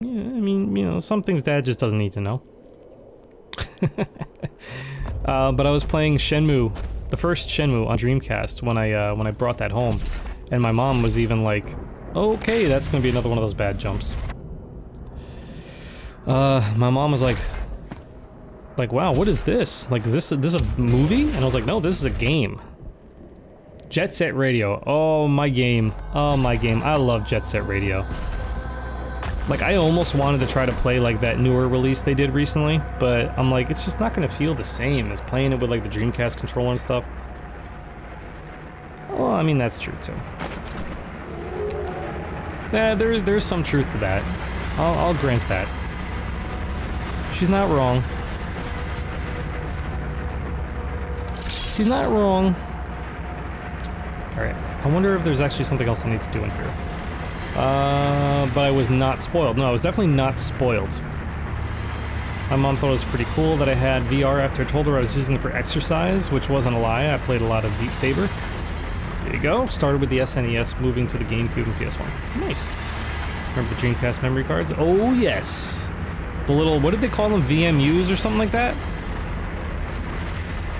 Yeah, I mean, you know, some things Dad just doesn't need to know. But I was playing Shenmue, the first Shenmue on Dreamcast when I brought that home, and my mom was even like, "Okay, that's gonna be another one of those bad jumps." My mom was like, "Wow, what is this? Like, is this a movie?" And I was like, "No, this is a game." Jet Set Radio. Oh, my game. Oh, my game. I love Jet Set Radio. Like, I almost wanted to try to play, like, that newer release they did recently, but I'm like, it's just not gonna feel the same as playing it with, like, the Dreamcast controller and stuff. Well, I mean, that's true, too. Yeah, there's some truth to that. I'll grant that. She's not wrong. She's not wrong. Alright, I wonder if there's actually something else I need to do in here. But I was not spoiled. No, I was definitely not spoiled. My mom thought it was pretty cool that I had VR after I told her I was using it for exercise, which wasn't a lie. I played a lot of Beat Saber. There you go. Started with the SNES, moving to the GameCube and PS1. Nice. Remember the Dreamcast memory cards? Oh, yes. The little, what did they call them? VMUs or something like that?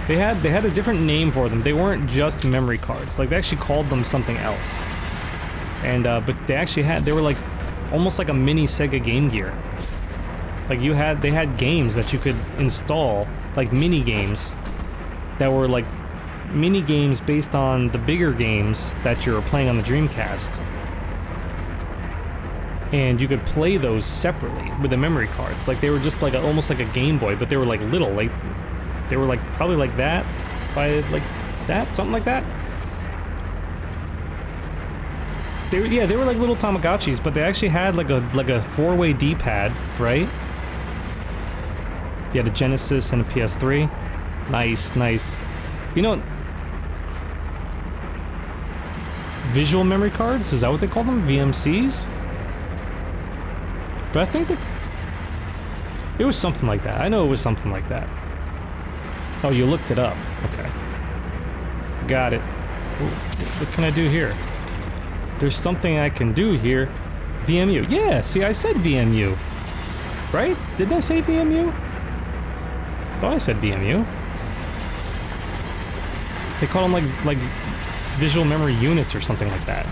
They had a different name for them. They weren't just memory cards. Like, they actually called them something else. And, but they were like, almost like a mini Sega Game Gear. Like, they had games that you could install, like mini games, that were like mini games based on the bigger games that you were playing on the Dreamcast. And you could play those separately with the memory cards. Like, they were just like almost like a Game Boy, but they were like little, like, they were like probably like that, by like that, something like that. They were like little Tamagotchis, but they actually had like a four-way D-pad, right? You had a Genesis and a PS3. Nice, nice. You know, visual memory cards, is that what they call them? VMCs? But I think that it was something like that. I know it was something like that. Oh, you looked it up. Okay. Got it. Ooh, what can I do here? There's something I can do here. VMU. Yeah, see, I said VMU. Right? Didn't I say VMU? I thought I said VMU. They call them like visual memory units or something like that.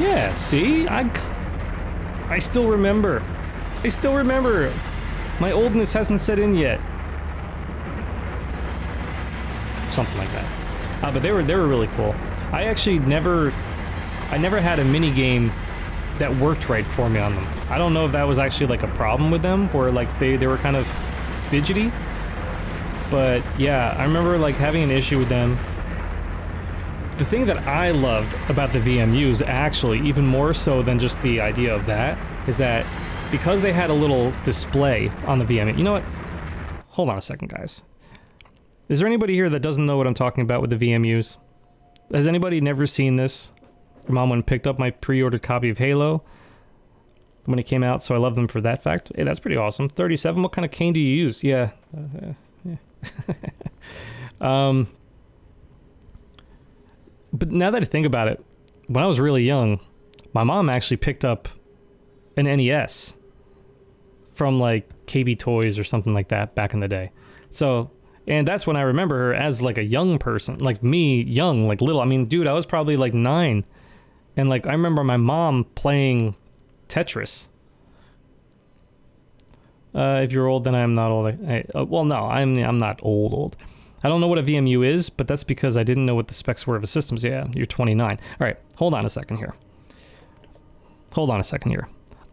Yeah, see? I still remember. I still remember. My oldness hasn't set in yet. Something like that. But they were really cool. I actually never had a mini game that worked right for me on them. I don't know if that was actually like a problem with them, where like they were kind of fidgety. But yeah, I remember like having an issue with them. The thing that I loved about the VMUs, actually, even more so than just the idea of that, is that because they had a little display on the VMU. You know what? Hold on a second, guys. Is there anybody here that doesn't know what I'm talking about with the VMUs? Has anybody never seen this? Your mom went and picked up my pre-ordered copy of Halo when it came out, so I love them for that fact. Hey, that's pretty awesome. 37, what kind of cane do you use? Yeah. Yeah. But now that I think about it, when I was really young, my mom actually picked up an NES from like KB Toys or something like that back in the day. So, and that's when I remember her as like a young person, like me, young, like little. I mean, dude, I was probably like 9. And like, I remember my mom playing Tetris. If you're old, then I'm not old. Well, no, I'm not old. I don't know what a VMU is, but that's because I didn't know what the specs were of a system. So yeah, you're 29. All right, hold on a second here.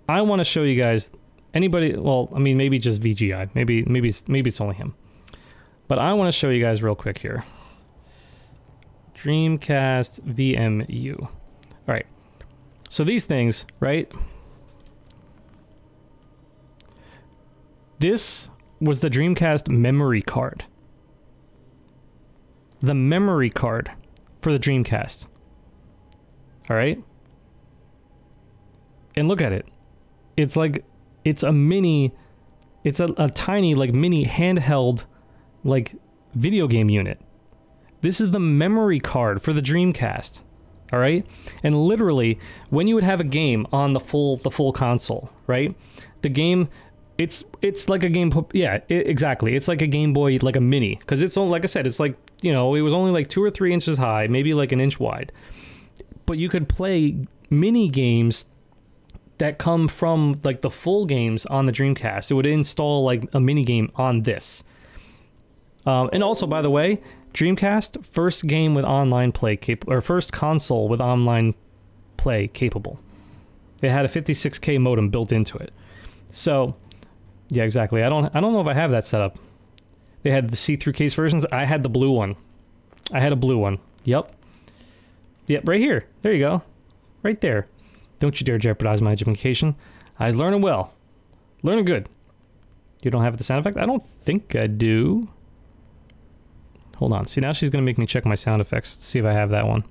I want to show you guys anybody. Well, I mean, maybe just VGI. Maybe it's only him. But I want to show you guys real quick here. Dreamcast VMU. All right. So these things, right? This was the Dreamcast memory card. The memory card for the Dreamcast. All right? And look at it. It's like, it's a mini, it's a tiny, like, mini handheld, like, video game unit. This is the memory card for the Dreamcast. all right? And literally, when you would have a game on the full console, right? The game, it's like a game, exactly. It's like a Game Boy, like a mini, because it's only, like I said, it's like, you know, it was only like 2 or 3 inches high, maybe like an inch wide. But you could play mini games that come from like the full games on the Dreamcast. It would install like a mini game on this. And also, by the way, Dreamcast, first game with online play capable, or first console with online play capable. It had a 56K modem built into it. So, yeah, exactly. I don't know if I have that set up. They had the see-through case versions. I had the blue one. I had a blue one. Yep, right here. There you go. Right there. Don't you dare jeopardize my education. I was learning well. Learning good. You don't have the sound effect? I don't think I do. Hold on. See, now she's going to make me check my sound effects to see if I have that one.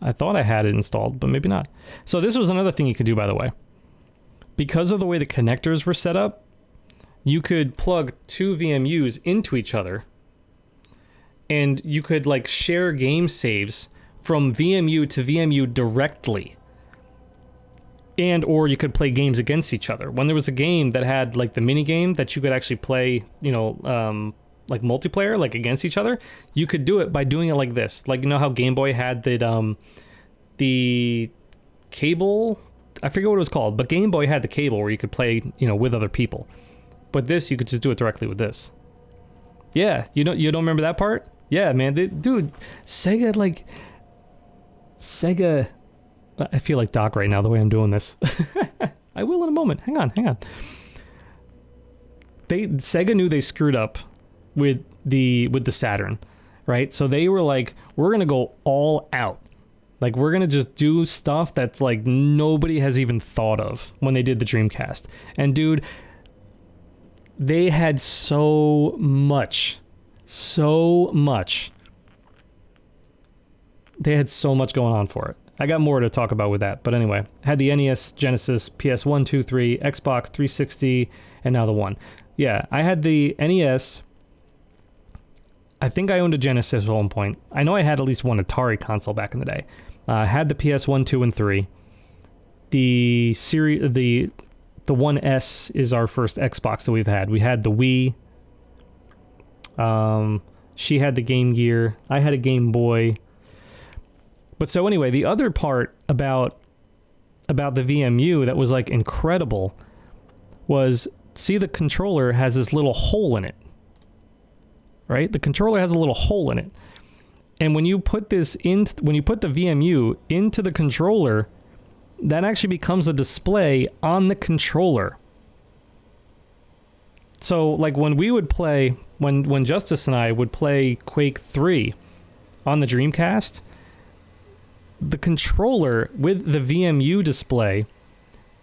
I thought I had it installed, but maybe not. So this was another thing you could do, by the way. Because of the way the connectors were set up, you could plug 2 VMUs into each other, and you could like share game saves from VMU to VMU directly. And or you could play games against each other. When there was a game that had like the mini game that you could actually play, you know, like multiplayer, like against each other, you could do it by doing it like this. Like, you know how Game Boy had the cable, I forget what it was called, but Game Boy had the cable where you could play, you know, with other people. But this, you could just do it directly with this. Yeah, you don't remember that part? Yeah, man, dude, Sega. I feel like Doc right now the way I'm doing this. I will in a moment. Hang on. Sega knew they screwed up with the Saturn, right? So they were like, we're gonna go all out. Like, we're gonna just do stuff that's like nobody has even thought of when they did the Dreamcast. And dude, they had so much. They had so much going on for it. I got more to talk about with that, but anyway, I had the NES, Genesis, PS1, 2, 3, Xbox 360, and now the One. Yeah, I had the NES. I think I owned a Genesis at one point. I know I had at least one Atari console back in the day. I had the PS1, 2, and 3. The 1S is our first Xbox that we've had. We had the Wii. She had the Game Gear. I had a Game Boy. But so anyway, the other part about the VMU that was like incredible was, see, the controller has this little hole in it, right? The controller has a little hole in it, and when you put the VMU into the controller, that actually becomes a display on the controller. So like when we would play, when Justice and I would play Quake 3 on the Dreamcast, the controller with the VMU display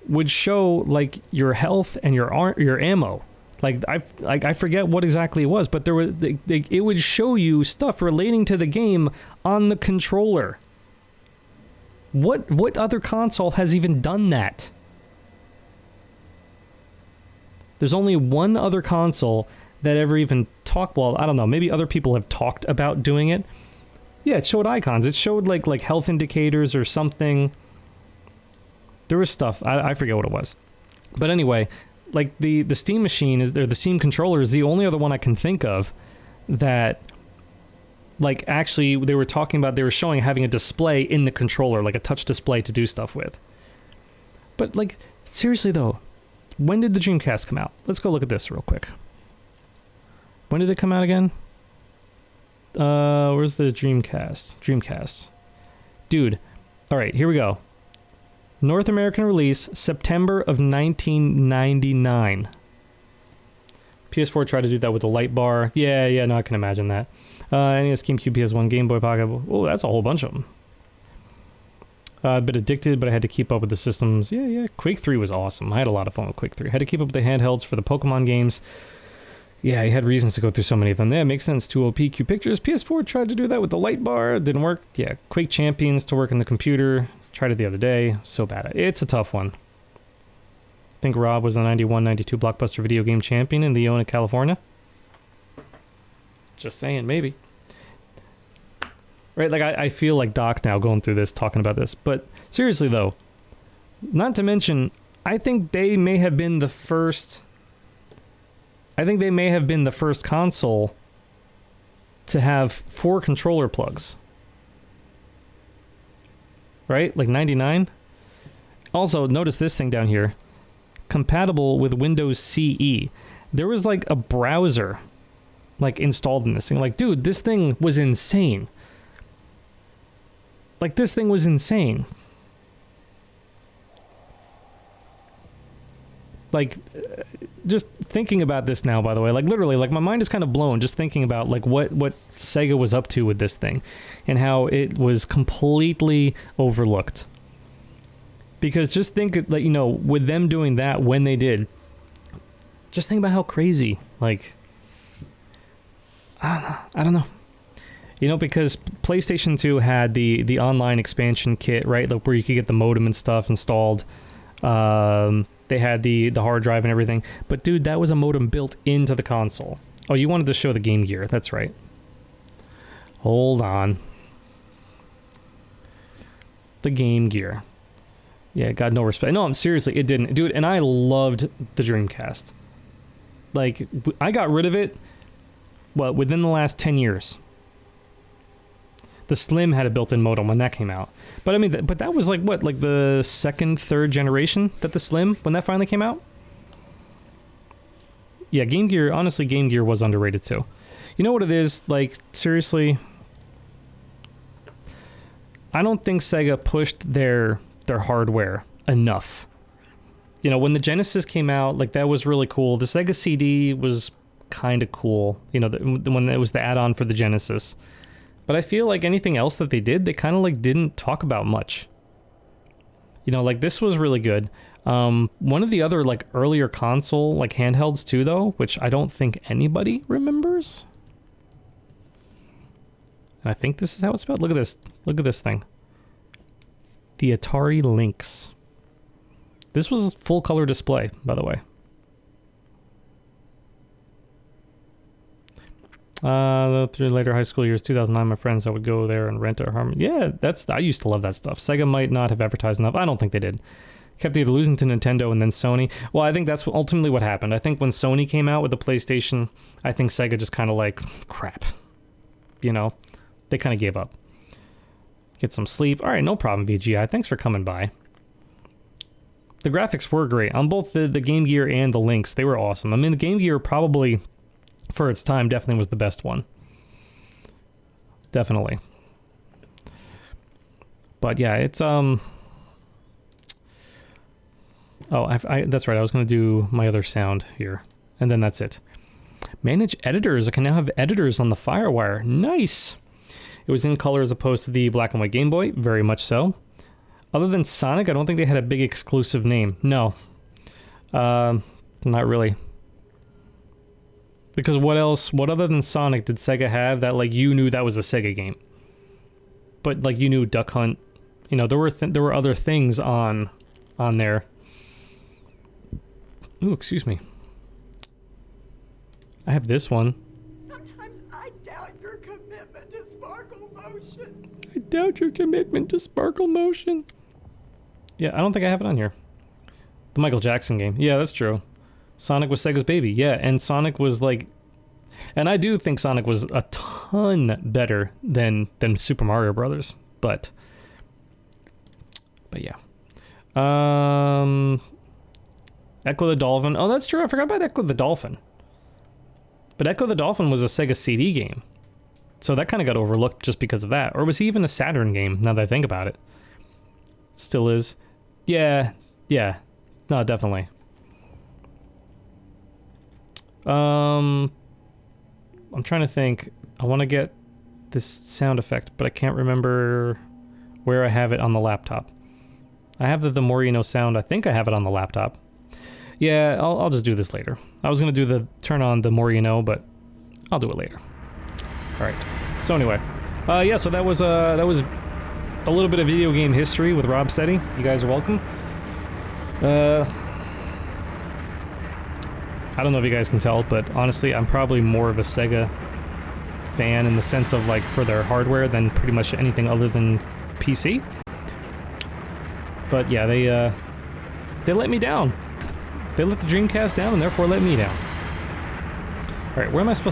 would show like your health and your ammo. Like I forget what exactly it was, but there was it would show you stuff relating to the game on the controller. What other console has even done that? There's only one other console that ever even talked. Well, I don't know. Maybe other people have talked about doing it. Yeah, it showed icons. It showed like health indicators or something. There was stuff. I forget what it was. But anyway, like the Steam machine is there. The Steam controller is the only other one I can think of that, like, actually they were talking about. They were showing having a display in the controller, like a touch display to do stuff with. But like, seriously though, when did the Dreamcast come out? Let's go look at this real quick. When did it come out again? Where's the Dreamcast? Dude. All right, here we go. North American release, September of 1999. PS4 tried to do that with the light bar. Yeah, no, I can imagine that. NES, GameCube, PS1, Game Boy Pocket. Oh, that's a whole bunch of them. A bit addicted, but I had to keep up with the systems. Yeah. Quake 3 was awesome. I had a lot of fun with Quake 3. I had to keep up with the handhelds for the Pokemon games. Yeah, you had reasons to go through so many of them. Yeah, makes sense. 2OP, Q Pictures. PS4 tried to do that with the light bar. It didn't work. Yeah, Quake Champions to work on the computer. Tried it the other day. So bad. It's a tough one. I think Rob was the 91-92 Blockbuster Video Game Champion in Leona, California. Just saying, maybe. Right, like I feel like Doc now going through this, talking about this. But seriously though, not to mention, I think they may have been the first... I think they may have been the first console to have 4 controller plugs. Right? Like 99? Also, notice this thing down here. Compatible with Windows CE. There was like a browser like installed in this thing. Like, dude, this thing was insane. Like, this thing was insane. Like, just thinking about this now, by the way, like literally, like my mind is kind of blown just thinking about like what Sega was up to with this thing and how it was completely overlooked. Because just think that, you know, with them doing that when they did, just think about how crazy, like, I don't know. You know, because PlayStation 2 had the online expansion kit, right? Like where you could get the modem and stuff installed. They had the hard drive and everything. But dude, that was a modem built into the console. Oh, you wanted to show the Game Gear. That's right. Hold on. The Game Gear. Yeah, it got no respect. No, seriously, it didn't. Dude, and I loved the Dreamcast. Like, I got rid of it, well, within the last 10 years. The Slim had a built-in modem when that came out. But I mean, but that was like, what, like the second, third generation that the Slim, when that finally came out? Yeah, Game Gear, honestly, Game Gear was underrated too. You know what it is? Like, seriously, I don't think Sega pushed their hardware enough. You know, when the Genesis came out, like, that was really cool. The Sega CD was kind of cool, you know, when it was the add-on for the Genesis. But I feel like anything else that they did, they kind of like didn't talk about much. You know, like this was really good. One of the other like earlier console like handhelds too though, which I don't think anybody remembers. I think this is how it's spelled. Look at this. Look at this thing. The Atari Lynx. This was full color display, by the way. Through later high school years, 2009, my friends, I would go there and rent a Harmony. Yeah, I used to love that stuff. Sega might not have advertised enough. I don't think they did. Kept either losing to Nintendo and then Sony. Well, I think that's ultimately what happened. I think when Sony came out with the PlayStation, I think Sega just kind of like, crap. You know? They kind of gave up. Get some sleep. Alright, no problem, VGI. Thanks for coming by. The graphics were great. On both the Game Gear and the Lynx, they were awesome. I mean, the Game Gear probably... for its time, definitely was the best one. Definitely. But yeah, it's, Oh, that's right, I was going to do my other sound here. And then that's it. Manage editors. I can now have editors on the FireWire. Nice! It was in color as opposed to the black and white Game Boy. Very much so. Other than Sonic, I don't think they had a big exclusive name. No. Not really. Because what else, what other than Sonic did Sega have that, like, you knew that was a Sega game? But, like, you knew Duck Hunt. You know, there were other things on there. Ooh, excuse me. I have this one. Sometimes I doubt your commitment to Sparkle Motion. I doubt your commitment to Sparkle Motion. Yeah, I don't think I have it on here. The Michael Jackson game. Yeah, that's true. Sonic was Sega's baby, yeah, and Sonic was like... And I do think Sonic was a ton better than Super Mario Brothers, but yeah. Ecco the Dolphin. Oh, that's true, I forgot about Ecco the Dolphin. But Ecco the Dolphin was a Sega CD game, so that kind of got overlooked just because of that. Or was he even a Saturn game, now that I think about it? Still is. Yeah, no, definitely. I'm trying to think. I want to get this sound effect, but I can't remember where I have it on the laptop. I have the Morino sound. I think I have it on the laptop. Yeah, I'll just do this later. I was going to do turn on the Morino, but I'll do it later. All right. So anyway, yeah, so that was a little bit of video game history with Robsteady. You guys are welcome. I don't know if you guys can tell, but honestly, I'm probably more of a Sega fan in the sense of like for their hardware than pretty much anything other than PC. But yeah, they let me down. They let the Dreamcast down and therefore let me down. Alright, where am I supposed to